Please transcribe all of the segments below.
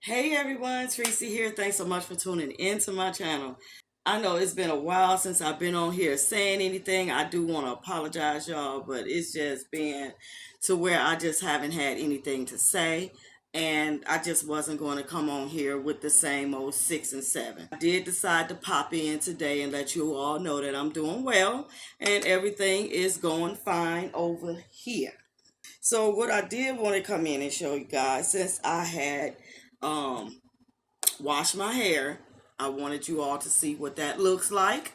Hey everyone, Tracy here. Thanks so much for tuning into my channel. I know it's been a while since I've been on here saying anything. I do want to apologize, y'all, but it's just been to where I just haven't had anything to say. And I just wasn't going to come on here with the same old 6 and 7. I did decide to pop in today and let you all know that I'm doing well and everything is going fine over here. So what I did want to come in and show you guys, since I had um washed my hair, I wanted you all to see what that looks like,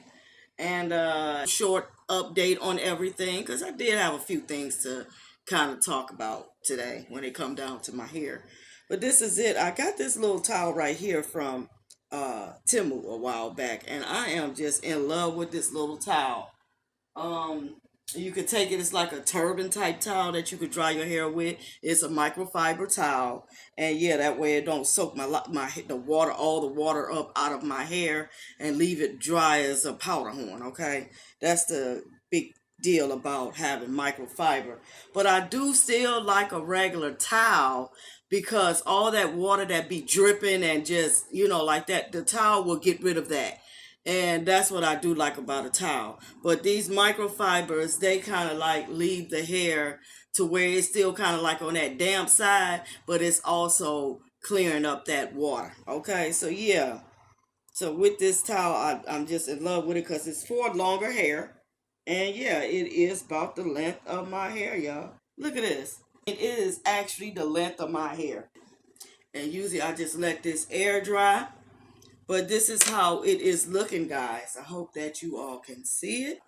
and short update on everything, because I did have a few things to kind of talk about today when it come down to my hair. But this is it. I got this little towel right here from Timu a while back, and I am just in love with this little towel. um, you could take it. It's like a turban type towel that you could dry your hair with. It's a microfiber towel, and yeah, that way it don't soak the water, all the water up out of my hair, and leave it dry as a powder horn. Okay, that's the big deal about having microfiber. But I do still like a regular towel, because all that water that be dripping and just like that, the towel will get rid of that. And that's what I do like about a towel. But these microfibers, they kind of like leave the hair to where it's still kind of like on that damp side, but it's also clearing up that water. Okay, so yeah. So with this towel, I'm just in love with it because it's for longer hair. And yeah, it is about the length of my hair, y'all. Look at this. It is actually the length of my hair. And usually I just let this air dry. But this is how it is looking, guys. I hope that you all can see it.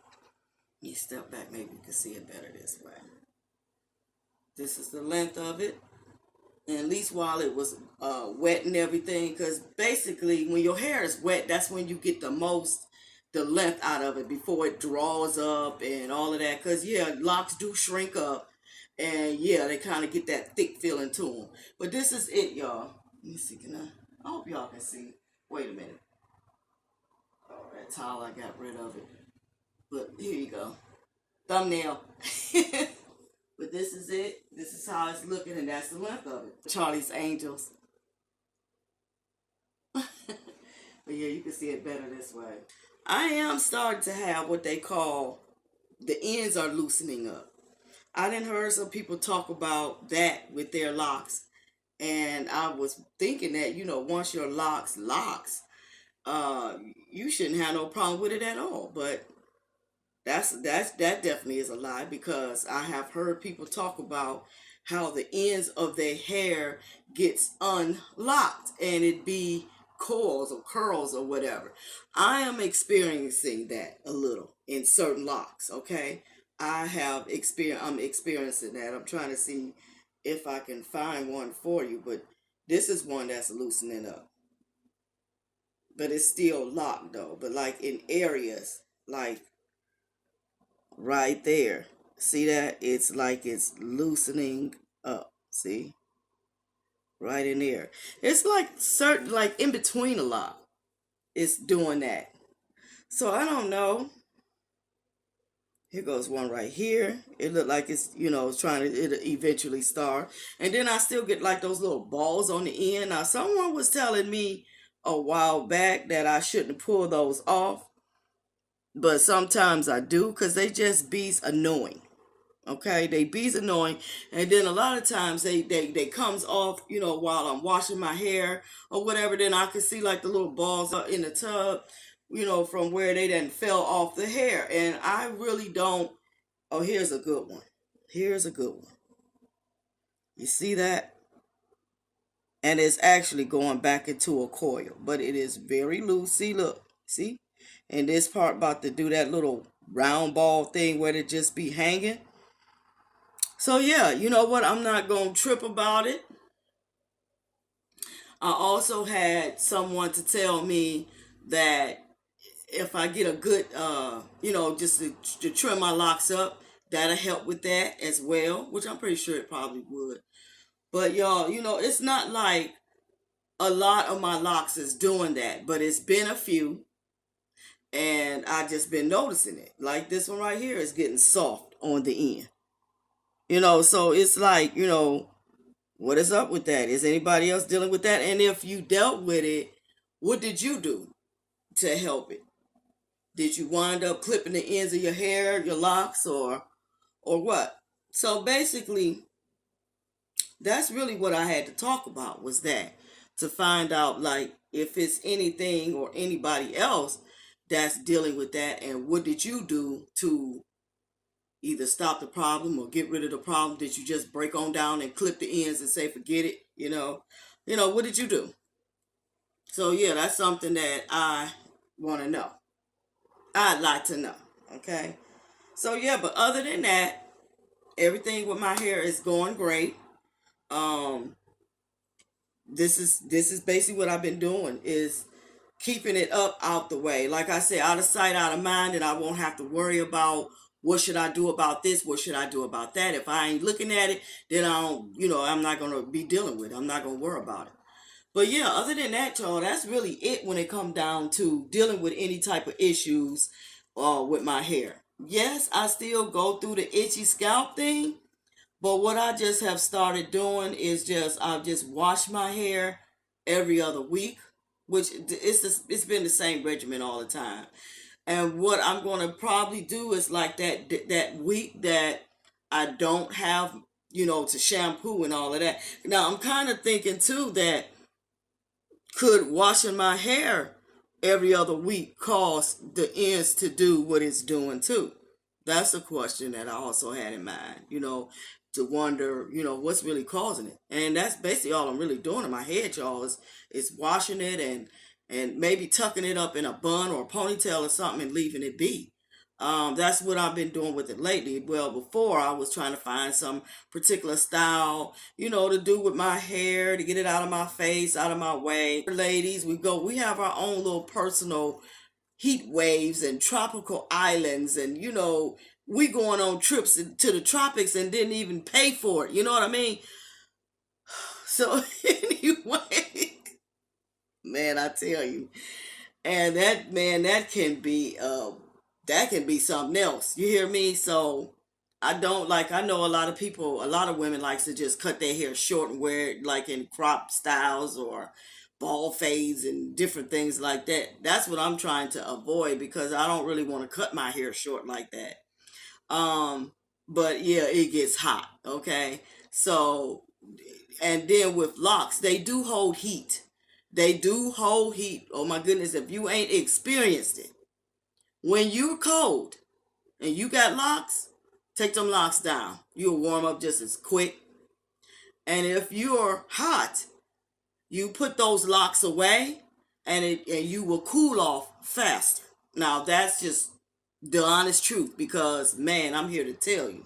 Let me step back, maybe you can see it better this way. This is the length of it. And at least while it was wet and everything, because basically when your hair is wet, that's when you get the length out of it before it draws up and all of that. Because yeah, locks do shrink up, and yeah, they kind of get that thick feeling to them. But this is it, y'all. Let me see, I hope y'all can see. Wait a minute. Oh, that towel, I got rid of it. But here you go. Thumbnail. But this is it. This is how it's looking, and that's the length of it. Charlie's Angels. But yeah, you can see it better this way. I am starting to have what they call the ends are loosening up. I didn't heard some people talk about that with their locks. And I was thinking that, once your locks, you shouldn't have no problem with it at all. But that definitely is a lie, because I have heard people talk about how the ends of their hair gets unlocked and it be coils or curls or whatever. I am experiencing that a little in certain locks. Okay, I'm experiencing that. I'm trying to see if I can find one for you, but this is one that's loosening up. But it's still locked though. But like in areas like right there, see that? It's like it's loosening up. See? Right in there. It's like certain, like in between a lock, it's doing that. So I don't know. Here goes one right here. It looked like it's trying to it eventually start. And then I still get like those little balls on the end. Now, someone was telling me a while back that I shouldn't pull those off. But sometimes I do, because they just bees annoying. Okay, they bees annoying. And then a lot of times they comes off, while I'm washing my hair or whatever. Then I can see like the little balls in the tub, from where they then fell off the hair. And I really don't. Oh, here's a good one. Here's a good one. You see that? And it's actually going back into a coil, but it is very loose. See, look, see? And this part about to do that little round ball thing where it just be hanging. So yeah, you know what? I'm not going to trip about it. I also had someone to tell me that if I get a good, just to trim my locks up, that'll help with that as well, which I'm pretty sure it probably would. But y'all, it's not like a lot of my locks is doing that, but it's been a few, and I just been noticing it. Like this one right here is getting soft on the end. So it's like, What is up with that? Is anybody else dealing with that? And if you dealt with it, what did you do to help it? Did you wind up clipping the ends of your hair, your locks, or what? So basically, that's really what I had to talk about, was that, to find out like if it's anything or anybody else that's dealing with that, and what did you do to either stop the problem or get rid of the problem? Did you just break on down and clip the ends and say forget it? What did you do? So yeah, that's something that I want to know. I'd like to know. Okay. So yeah, but other than that, everything with my hair is going great. Um, this is basically what I've been doing, is keeping it up out the way. Like I said, out of sight, out of mind, and I won't have to worry about what should I do about this, what should I do about that. If I ain't looking at it, then I don't, I'm not gonna be dealing with it. I'm not gonna worry about it. But yeah, other than that, y'all, that's really it when it comes down to dealing with any type of issues with my hair. Yes, I still go through the itchy scalp thing, but what I just have started doing is I'll just wash my hair every other week, which it's been the same regimen all the time. And what I'm going to probably do is like that week that I don't have, to shampoo and all of that. Now I'm kind of thinking too that could washing my hair every other week cause the ends to do what it's doing too? That's a question that I also had in mind, to wonder, what's really causing it. And that's basically all I'm really doing in my head, y'all, is washing it and maybe tucking it up in a bun or a ponytail or something and leaving it be. That's what I've been doing with it lately. Well, before I was trying to find some particular style, to do with my hair, to get it out of my face, out of my way. Ladies, we have our own little personal heat waves and tropical islands, and we going on trips to the tropics and didn't even pay for it. You know what I mean? So anyway, man, I tell you, and that man, that can be something else. You hear me? So I know a lot of people, a lot of women likes to just cut their hair short and wear it like in crop styles or ball fades and different things like that. That's what I'm trying to avoid, because I don't really want to cut my hair short like that. Um, but yeah, it gets hot. Okay. So, and then with locks, they do hold heat. They do hold heat. Oh my goodness, if you ain't experienced it. When you're cold and you got locks, take them locks down. You'll warm up just as quick. And if you're hot, you put those locks away, and you will cool off faster. Now that's just the honest truth, because man, I'm here to tell you.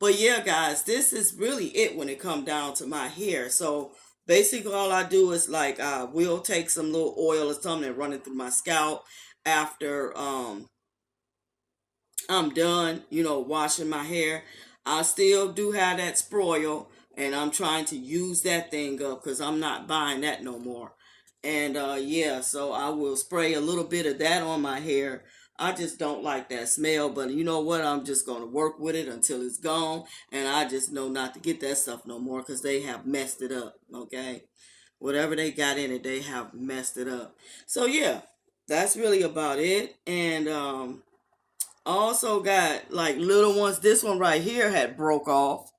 But yeah, guys, this is really it when it comes down to my hair. So basically all I do is like I will take some little oil or something and run it through my scalp after I'm done, washing my hair. I still do have that spoil, and I'm trying to use that thing up because I'm not buying that no more. And yeah, so I will spray a little bit of that on my hair. I just don't like that smell, but you know what? I'm just going to work with it until it's gone. And I just know not to get that stuff no more because they have messed it up, okay? Whatever they got in it, they have messed it up. So yeah, that's really about it. And also got like little ones. This one right here had broke off.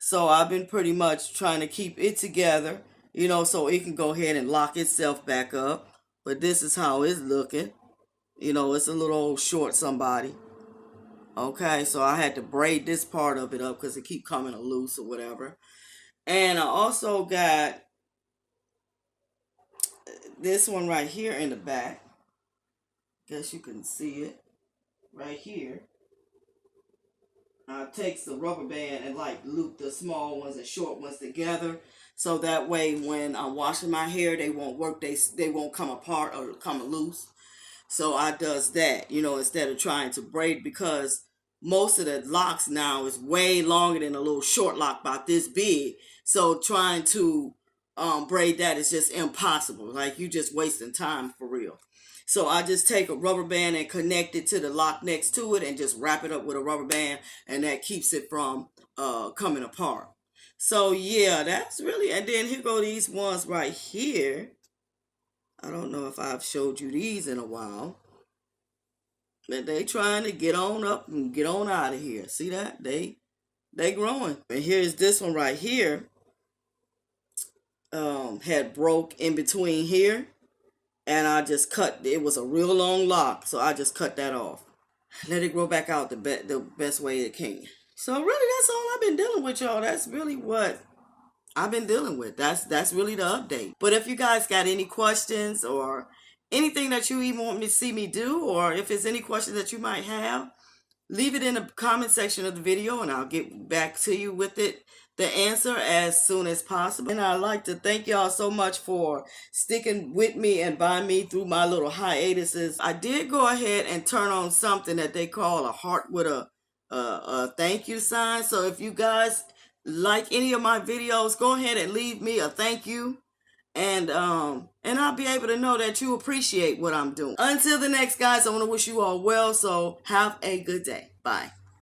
So I've been pretty much trying to keep it together, so it can go ahead and lock itself back up. But this is how it's looking. It's a little old short somebody. Okay, so I had to braid this part of it up because it keep coming loose or whatever. And I also got this one right here in the back. Guess you can see it right here. Takes the rubber band and like loop the small ones and short ones together, so that way when I'm washing my hair, they won't work. They won't come apart or come loose. So I does that, instead of trying to braid, because most of the locks now is way longer than a little short lock about this big. So trying to braid that is just impossible. Like you just wasting time for real. So I just take a rubber band and connect it to the lock next to it and just wrap it up with a rubber band, and that keeps it from coming apart. So yeah, that's really, and then here go these ones right here. I don't know if I've showed you these in a while. But they trying to get on up and get on out of here. See that? They growing. And here's this one right here. Had broke in between here. And I just cut, it was a real long lock. So I just cut that off. Let it grow back out the best way it can. So really that's all I've been dealing with, y'all. That's really what I've been dealing with. That's really the update. But if you guys got any questions or anything that you even want me to see me do, or if there's any questions that you might have, leave it in the comment section of the video and I'll get back to you with the answer as soon as possible. And I'd like to thank y'all so much for sticking with me and by me through my little hiatuses. I did go ahead and turn on something that they call a heart with a thank you sign. So if you guys like any of my videos, go ahead and leave me a thank you. And I'll be able to know that you appreciate what I'm doing. Until the next, guys, I want to wish you all well. So have a good day. Bye.